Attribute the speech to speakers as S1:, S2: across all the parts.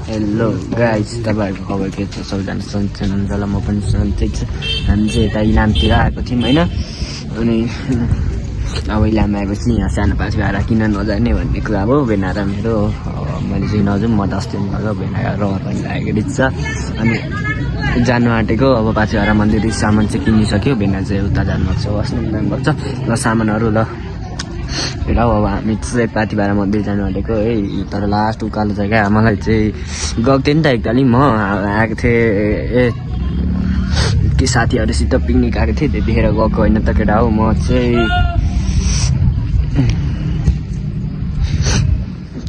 S1: Hello guys, तपाईँहरूको खबर के छ? सबैजना सन्चै हुनुहुन्छ होला, म पनि सन्चै छु। हामी चाहिँ यता इलामतिर आएको थियौँ होइन, अनि अब इलाम आएपछि यहाँ सानो पास भएर किन नजाने भन्ने कुरा हो। भेना र मेरो मैले चाहिँ नजाउँ, म त अस्ति गएको, भेना रहर पनि लागेको रहेछ। अनि जानु आँटेको अब पाछुहारा मन्दिरदेखि सामान चाहिँ किनिसक्यो। भेना चाहिँ उता जानुभएको छ, वासरुम जानुभएको छ। ल सामानहरू ल हेर, अब हामी चाहिँ पाथिभरा मन्दिर जानु आँटेको है, तर लास्ट उकालो जग्गा। मलाई चाहिँ गएको थिएँ नि त एकतालि, म आएको थिएँ के साथीहरूसित पिकनिक आएको थिएँ, त्यतिखेर गएको होइन त केटा हो। म चाहिँ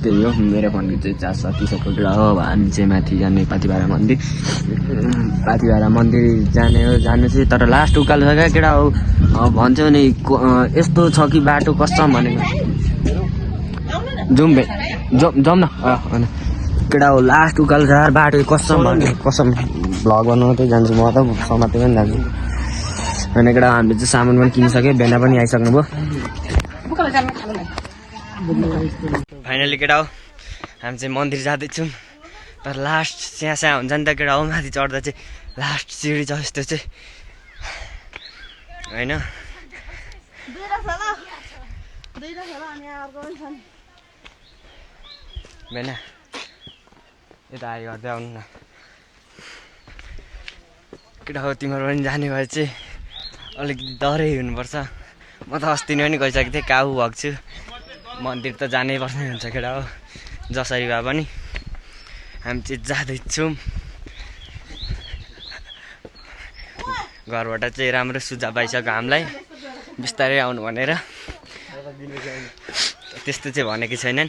S1: त्यही हो, मेरो फोनको चाहिँ चार्ज सकिसक्यो केटा हो। अब हामी चाहिँ माथि जाने पाथिभरा मन्दिर। पाथिभरा मन्दिर जानु चाहिँ तर लास्ट उकालो जग्गा केटा हो। भन्छौ नि यस्तो छ कि बाटो कसम भनेको जाउँ जाउँ न होइन केटा हो। लास्ट उकालो जग्गा बाटो कसम भने कसम भ्लग बनाउनु मात्रै जान्छु म, त समाते पनि जान्छु होइन केटा। हामीले चाहिँ सामान पनि किनिसक्यो, भेना पनि आइसक्नु भयो फाइनली केटा हो। हामी चाहिँ मन्दिर जाँदैछौँ, तर लास्ट स्याहाँ हुन्छ नि त केटा हो। माथि चढ्दा चाहिँ लास्ट सिँढी छ यस्तो चाहिँ होइन। भेना यता आइ गर्दै आउनु न केटा हो। तिमीहरू पनि जाने भए चाहिँ अलिकति डरै हुनुपर्छ। म त अस्ति नै पनि गइसकेको थिएँ, काबु भएको छु। मन्दिर त जानै पर्ने हुन्छ केटा हो, जसरी भए पनि। हामी चाहिँ जाँदैछौँ, घरबाट चाहिँ राम्रो सुझाव पाइसक्यो हामीलाई बिस्तारै आउनु भनेर। त्यस्तो चाहिँ भनेको छैनन्।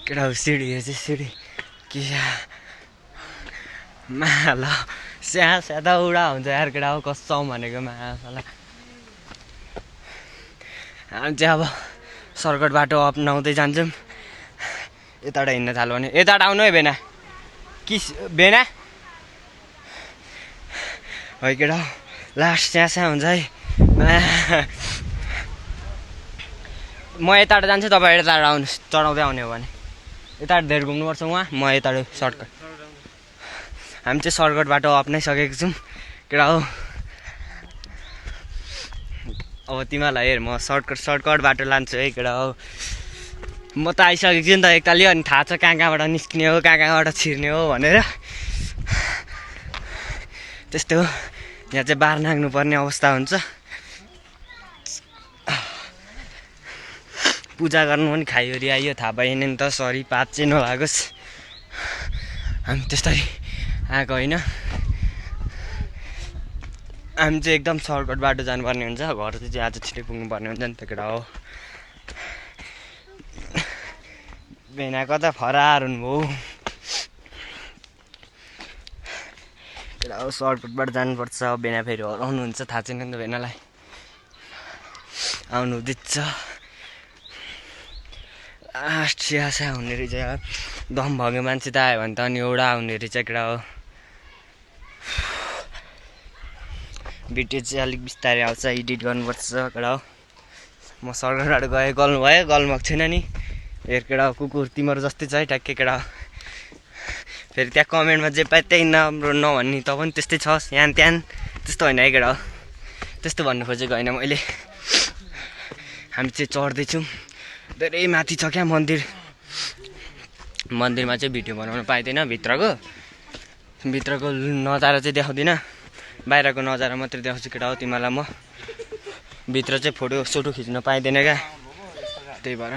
S1: केटा हो सिँढी यो चाहिँ सिँढी कि माल स्याहा स्यादा उडा हुन्छ यार केटा हो, कसम भनेको माला। हामी चाहिँ अब सर्कट बाटो अपनाउँदै जान्छौँ। यताबाट हिँड्न थाल्यो भने यताबाट आउनु है भेना कि भेना है केटा। लास्ट स्याहाँ हुन्छ है। म यताबाट जान्छु, तपाईँ यताबाट आउनुहोस्, चढाउँदै आउने हो भने। यताबाट धेर घुम्नुपर्छ उहाँ, म यताबाट सर्टकट। हामी चाहिँ सर्कट बाटो अप्नाइसकेको छौँ केटा हो। अब तिमीहरूलाई हेर, म सर्टकट बाटो लान्छु है केटा हो। म त आइसकेको छु नि त एकतालि, अनि थाहा छ कहाँ कहाँबाट निस्किने हो, कहाँ कहाँबाट छिर्ने हो भनेर। त्यस्तो हो, यहाँ चाहिँ बार नाग्नुपर्ने अवस्था हुन्छ। पूजा गर्नु पनि खाइवरी आइयो, थाहा पाएन नि त, सरी पात चाहिँ नलागोस्। हामी त्यस्तरी आएको होइन, हामी चाहिँ एकदम सर्टकट बाटो जानुपर्ने हुन्छ। घर चाहिँ आज छिटै पुग्नुपर्ने हुन्छ नि त केटा हो। भेना कता फरार हुनुभयो केटा हो। सर्टकटबाट जानुपर्छ। भेना फेरि हराउनुहुन्छ, थाहा छैन नि त भेनालाई। आउनु हुँदैछ लास्ट स्याहा हुने रहेछ यार। दम भएको मान्छे त आयो भने त अनि एउटा हुने रहेछ केटा हो। भिडियो चाहिँ अलिक बिस्तारै आउँछ, एडिट गर्नुपर्छ केटा हो। म सर्कटबाट गएँ, गल्नु भयो, गल्नु भएको छैन नि। हेर केटा हो, कुकुर तिम्रो जस्तै छ है ट्याक्कै केटा हो। फेरि त्यहाँ कमेन्टमा जे पाए त्यही नराम्रो नभन्ने, त पनि त्यस्तै छ यहाँ त्यहाँ, त्यस्तो होइन है केटा हो। त्यस्तो भन्नु खोजेको होइन मैले। हामी चाहिँ चढ्दैछौँ, धेरै माथि छ क्या मन्दिर। मन्दिरमा चाहिँ भिडियो बनाउनु पाइँदैन, भित्रको नजारा चाहिँ देखाउँदिनँ, बाहिरको नजारा मात्रै देखाउँछु केटा हो तिमीलाई म। भित्र चाहिँ फोटो खिच्न पाइँदैन क्या, त्यही भएर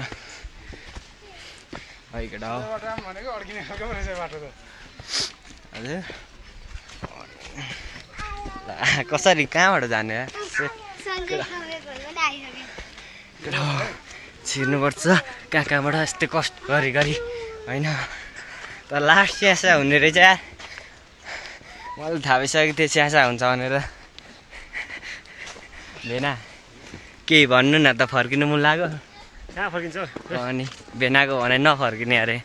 S1: है केटा हो। हजुर कसरी कहाँबाट जाने केटा हो। छिर्नुपर्छ कहाँ कहाँबाट, यस्तै कष्ट गरी होइन। तर लास्ट स्यासा हुने रहेछ यार, मलाई थाहा भइसकेको थियो स्यासा हुन्छ भनेर। भेना केही भन्नु न त, फर्किनु मन लाग्यो। कहाँ फर्किन्छ अनि भेनाको भने नफर्किने अरे।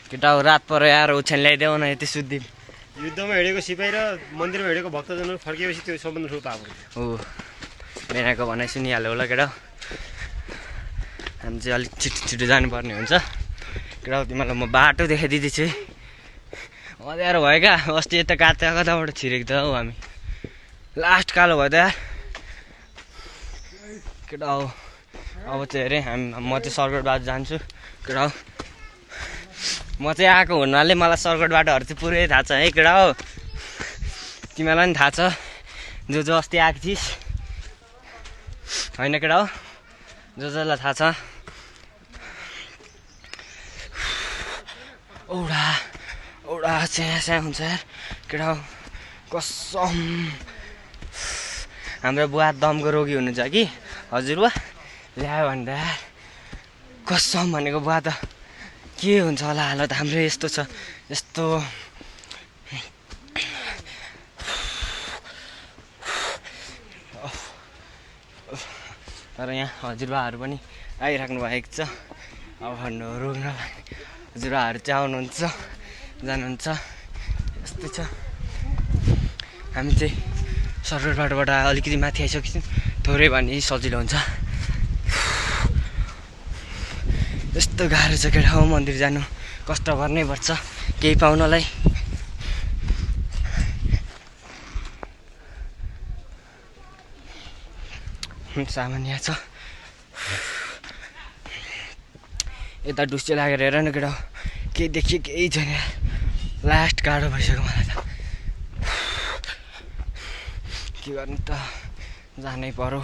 S1: केटा हो रात पऱ्यो यार ओछ्यान ल्याइदेऊ न यति सुत्दी
S2: युद्धमा हिँडेको सिपाही र मन्दिरमा हिँडेको भक्तजनहरू फर्किएपछि त्यो सम्बन्ध ठुलो पाएको
S1: हो बिनाको भनाइ सुनिहाल्यो होला केटा हामी चाहिँ अलिक छिटो छिटो जानुपर्ने हुन्छ केटा तिमीलाई म बाटो देखाइदिँदैछु है अँध्यारो भयो क्या अस्ति यता कताबाट छिरेको त हौ हामी लास्ट कालो भयो त यार केटा हो अब चाहिँ हेरेँ म चाहिँ सर्कट बाटो जान्छु केटा हो म चाहिँ आएको हुनाले मलाई सर्कट बाटोहरू चाहिँ पुरै थाहा छ है केटा हो तिमीलाई पनि थाहा छ जो अस्ति आएको थिइस् होइन केटा हो जसलाई थाहा छ औडा औडा स्या हुन्छ यार केटा हो कसम हाम्रो बुवा दमको रोगी हुनुहुन्छ कि हजुरबा ल्यायो भन्दा कसम भनेको बुवा त के हुन्छ होला हालत हाम्रो यस्तो छ यस्तो तर यहाँ हजुरबाहरू पनि आइराख्नु भएको छ अब रोक्नलाई हजुरबाहरू चाहिँ आउनुहुन्छ जानुहुन्छ यस्तै छ हामी चाहिँ सर्कट बाटोबाट अलिकति माथि आइसकेछौँ थोरै भने सजिलो हुन्छ यस्तो गाह्रो छ केटा हो मन्दिर जानु कष्ट गर्नै पर्छ केही पाउनलाई सामान्य छ यता डुस्से लागेर हेर न केटा केही देखियो केही छैन लास्ट गाह्रो भइसक्यो मलाई त के गर्नु त जानै पर्यो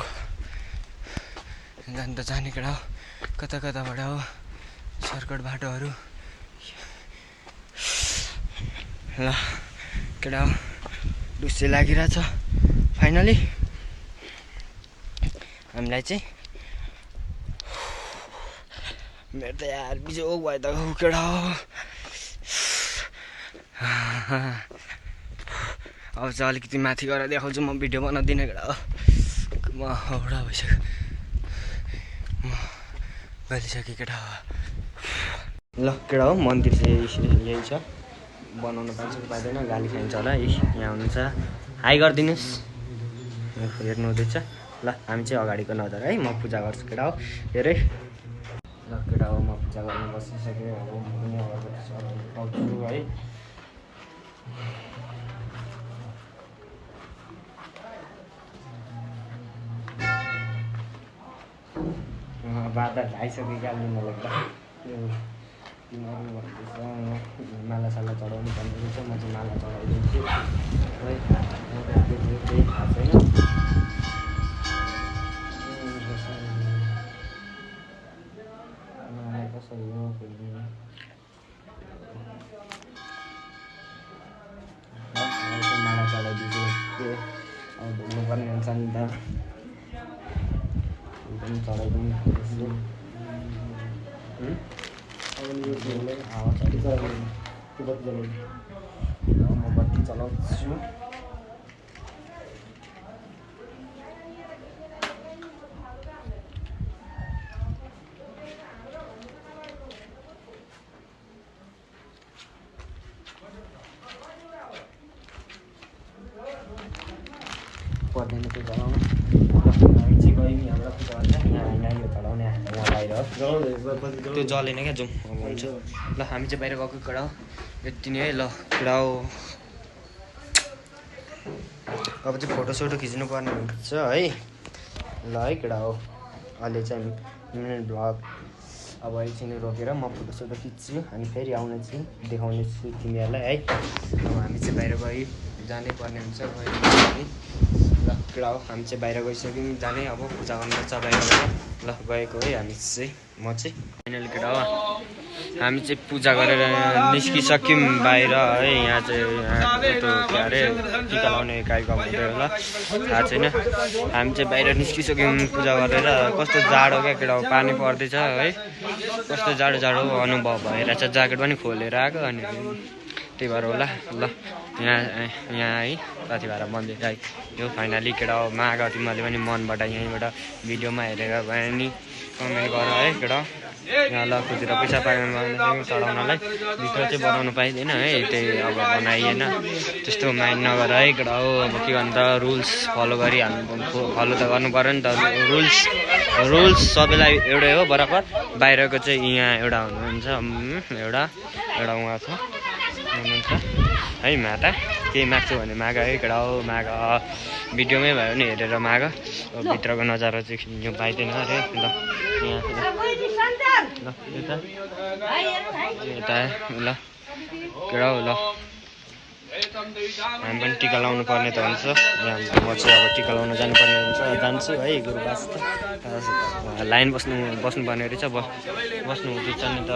S1: जानु त जाने केटा हो कता कताबाट हो सर्कट बाटोहरू ल केटा हो डुस्से लागिरहेछ फाइनली हामीलाई चाहिँ मेरो त यार बिजोग भयो त केटा हो अब चाहिँ अलिकति माथि गएर देखाउँछु म भिडियो बनाउँदिनँ केटा हो म औडा भइसक्यो म गलिसकेँ केटा हो ल केटा हो मन्दिर चाहिँ यही छ बनाउनु पाइन्छ कि पाइँदैन गाली खाइन्छ होला यहाँ हुनुहुन्छ हाई गरिदिनुहोस् हेर्नु हुँदैछ ल हामी चाहिँ अगाडिको नजर है म पूजा गर्छु केटा हो हेरे ल केटा हो म पूजा गर्नु बसिसकेँ अब म पनि अगाडि पाउँछु है बादल आइसक्यो क्या लिनलाई त तिमीहरू भन्दैछ मालासाला चढाउनु पर्ने रहेछ म चाहिँ माला चढाइदिन्छु है केही थाहा छैन कसरी हो माला चढाइदिन्छु के अब धुनुपर्ने हुन्छ नि त पनि चढाइदिनु म बत्ती चलाउँछु पर्दैन त्यो चलाउनु हामी चाहिँ गयौँ यहाँबाट पूजा गर्छ यहाँ यो चलाउने यहाँ बाहिर त्यो जलेन क्या जाउँ अब हुन्छ ल हामी चाहिँ बाहिर गएको केटा हो यति नै है ल केटा हो अब चाहिँ फोटोसोटो खिच्नु पर्ने हुन्छ है ल है केटा हो अहिले चाहिँ मिनट भ्लग अब एकछिन रोकेर म फोटोसोटो खिच्छु अनि फेरि आउने चाहिँ देखाउने छु तिमीहरूलाई है अब हामी चाहिँ बाहिर गयो जानै पर्ने हुन्छ गयो ल केटा हो हामी चाहिँ बाहिर गइसक्यौँ जाने अब पूजा गर्नु पर्छ बाहिर ल गएको है हामी चाहिँ म चाहिँ फाइनली केटा हो हामी चाहिँ पूजा गरेर निस्किसक्यौँ बाहिर है यहाँ चाहिँ त्यो के अरे टिका लाउने कार्यक्रम हुँदै होला थाहा छैन हामी चाहिँ बाहिर निस्किसक्यौँ पूजा गरेर कस्तो जाडो क्या केटा हो पानी पर्दैछ है कस्तो जाडो जाडो अनुभव भइरहेछ ज्याकेट पनि खोलेर आएको अनि त्यही भएर होला ल यहाँ है कति भएर मन्दिर आयो फाइनली केटा हो माग तिमीहरूले पनि मनबाट यहीँबाट भिडियोमा हेरेर भयो नि कमेन्ट गर है केटा यहाँ ल खुजेर पैसा पाएन चढाउनलाई भित्र चाहिँ बनाउनु पाइँदैन है त्यही अब बनाइएन त्यस्तो माइन्ड नगर है केटा हो अब के भन्छ रुल्स फलो गरिहाल्नु फलो त गर्नु पर्यो नि त रुल्स सबैलाई एउटै हो बराबर बाहिरको चाहिँ यहाँ एउटा हुनुहुन्छ एउटा उहाँ छ हुनुहुन्छ है माता केही माग्छु भने माग है केटा हो माग भिडियोमै भयो भने हेरेर माग भित्रको नजारा चाहिँ खिच्नु पाइँदैन अरे ल यहाँ ल यता ल केटा हो ल हामी पनि टिका लाउनु पर्ने त हुन्छ यहाँ म चाहिँ अब टिका लाउन जानुपर्ने हुन्छ जान्छु है गुरुबास लाइन बस्नुपर्ने रहेछ बस्नु हुँदैछ नि त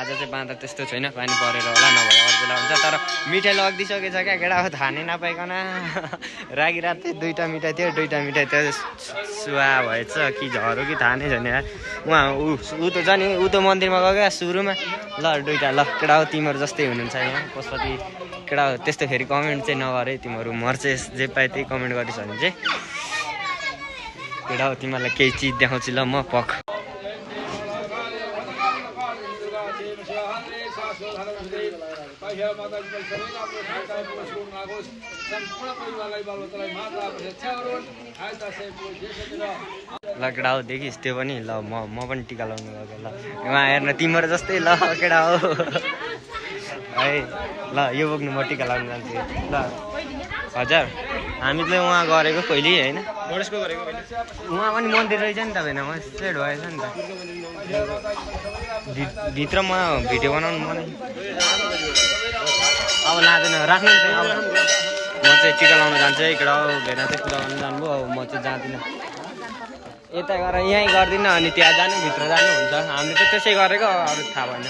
S1: आज चाहिँ बाँधा त्यस्तो छैन पानी परेर होला नभए अरू बेला हुन्छ तर मिठाई लगिदिइसकेछ क्या केटा हो थाहा नपाइकन रागिरात चाहिँ 2टा मिठाई थियो 2टा मिठाई त्यो सुहा भएछ कि झरो कि थाहा नै छैन उहाँ ऊ त छ नि ऊ त मन्दिरमा गयो क्या सुरुमा ल 2टा ल केटा हो तिमीहरू जस्तै हुनुहुन्छ यहाँ पशुपति केटा हो त्यस्तो फेरि कमेन्ट चाहिँ नगर है तिमीहरू मर्चे जे पाए त्यही कमेन्ट गरिस् भने चाहिँ केटा हो तिमीहरूलाई केही चिज देखाउँछु ल म पख ल केटा हो देखिस् त्यो पनि ल म पनि टिका लाउनु गएको ल उहाँ हेर्न तिम्रो जस्तै ल केटा हो है ल यो बोक्नु म टिका लाउनु जान्छु ल हजुर हामीले उहाँ गरेको कहिले होइन उहाँ पनि मन्दिर रहेछ नि तपाईँमा सेट भएछ नि त भित्र म भिडियो बनाउनु मन अब लाँदैन राख्नु अब म चाहिँ टिका लाउन जान्छु है केटा हो भेना चाहिँ टिका लाउनु जानुभयो अब म चाहिँ जाँदिनँ यता गएर यहीँ गर्दिनँ अनि त्यहाँ जानु भित्र जानु हुन्छ हामीले त त्यसै गरेको अरू थाहा भएन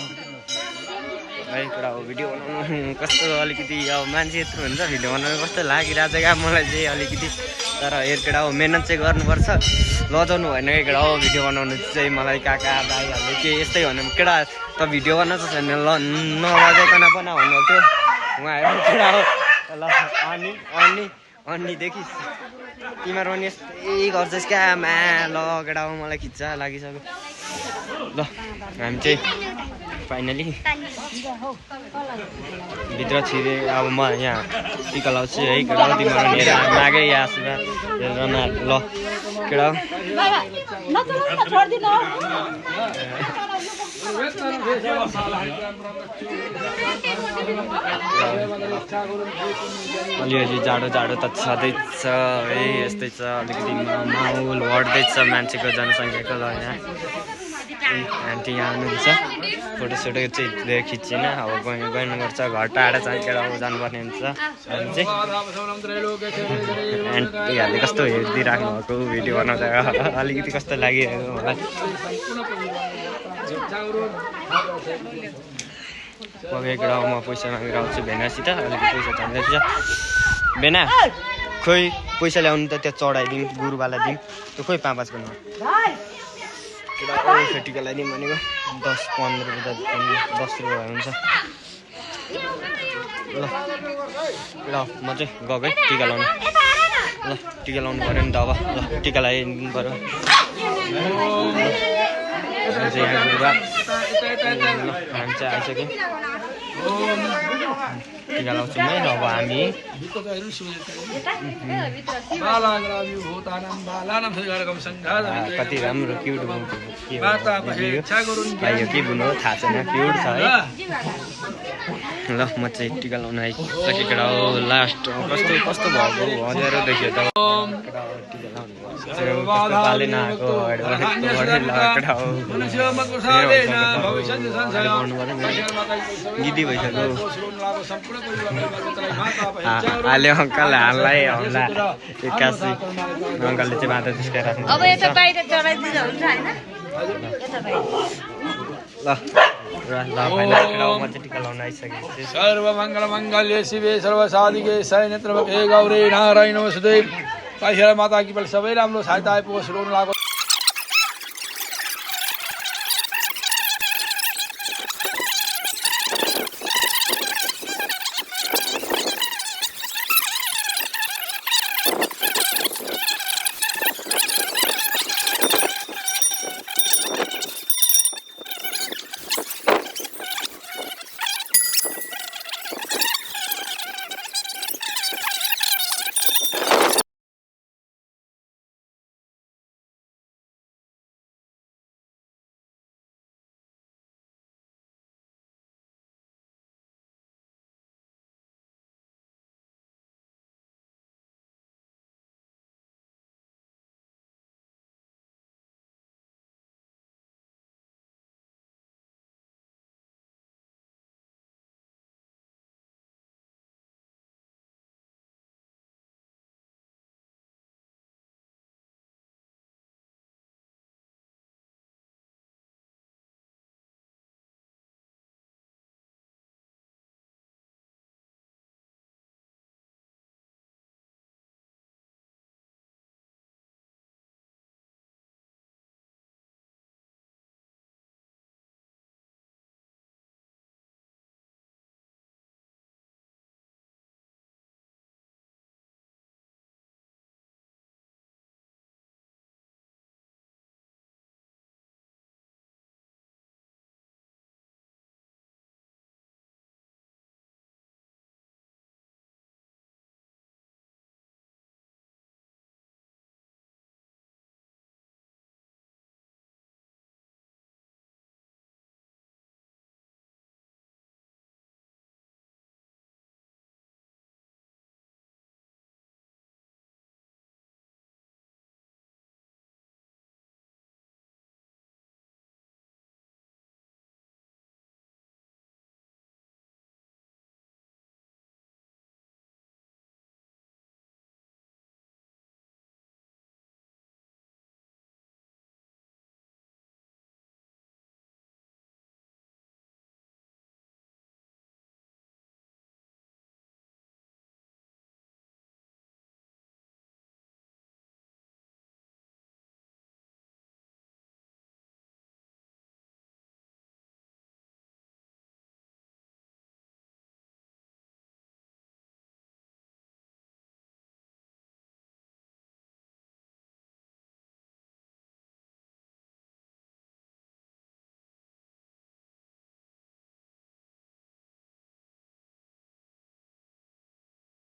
S1: है केटा हो भिडियो बनाउनु कस्तो अलिकति अब मान्छे यत्रो हुन्छ भिडियो बनाउनु कस्तो लागिरहेको छ क्या मलाई चाहिँ अलिकति तर हेर केटा हो मेहनत चाहिँ गर्नुपर्छ लजाउनु भएन कि केटा हो भिडियो बनाउनु चाहिँ मलाई काका दाइहरूले के यस्तै भन्नु केटा त भिडियो बनाउँछ छैन नलजाइकन बना भन्नुभएको थियो उहाँहरू केटा हो ल अनि देखिस् तिमीहरू पनि यस्तै गर्छस् क्या मा ल केटा हो मलाई खिच्चा लागिसक्यो ल हामी चाहिँ फाइनली भित्र छिरे अब म यहाँ टिका लाउँछु है केटा हो तिमीहरू हेरेर मागै या आशीर्वाद हेरेर ल केटा हो अलिअलि जाडो त छँदैछ है यस्तै छ अलिकति माहौल बढ्दैछ मान्छेको जनसङ्ख्याको ल यहाँ आन्टी यहाँ आउनुहुन्छ फोटोसोटो चाहिँ खिच्दैन अब गर्नुपर्छ घर टाढा चाहिँ केटा जानुपर्ने हुन्छ अनि चाहिँ आन्टीहरूले कस्तो हेरिदिइराख्नु भएको भिडियो बनाउँदा अलिकति कस्तो लागिरहेको मलाई पक्कै केटा म पैसा मागेर आउँछु भेनासित अलिकति पैसा चाहिँदैछ भेना खोइ पैसा ल्याउनु त त्यहाँ चढाइदिउँ गुरुबालाई दिउँ त्यो खोइ 5-5 गर्नु केटा टिका लगाइदिउँ भनेको 10-15 रुपियाँ 10 रुपियाँ हुन्छ ल केटा म चाहिँ गएको है टिका लाउनु ल टिका लाउनु पऱ्यो नि त अब ल टिका लगाइदिनु पऱ्यो हामी चाहिँ आइसक्यौँ टिका लाउँछौँ है अब हामी कति राम्रो क्युट भाइयो के बुनु हो थाहा छैन क्युट छ है ल म चाहिँ टिका लाउन आइसकेँ केटा हो लास्ट कस्तो भएको अँध्यारो देखियो त पालेन आएको गिदी भइसक्यो हाले अङ्कल हाललाई हल्ला 81 अङ्कलले चाहिँ माता त्यसकै राख्नु अब यता बाहिर चढाइदिँदा हुन्छ हैन ल
S3: सर्वमङ्गलमङ्गल्ये शिवे सर्वसाधिके शरण्ये त्र्यम्बके गौरी नारायणी नमोस्तुते माता की बल सबै राम्रो सहायता आइपुगोस् रोन लाग्यो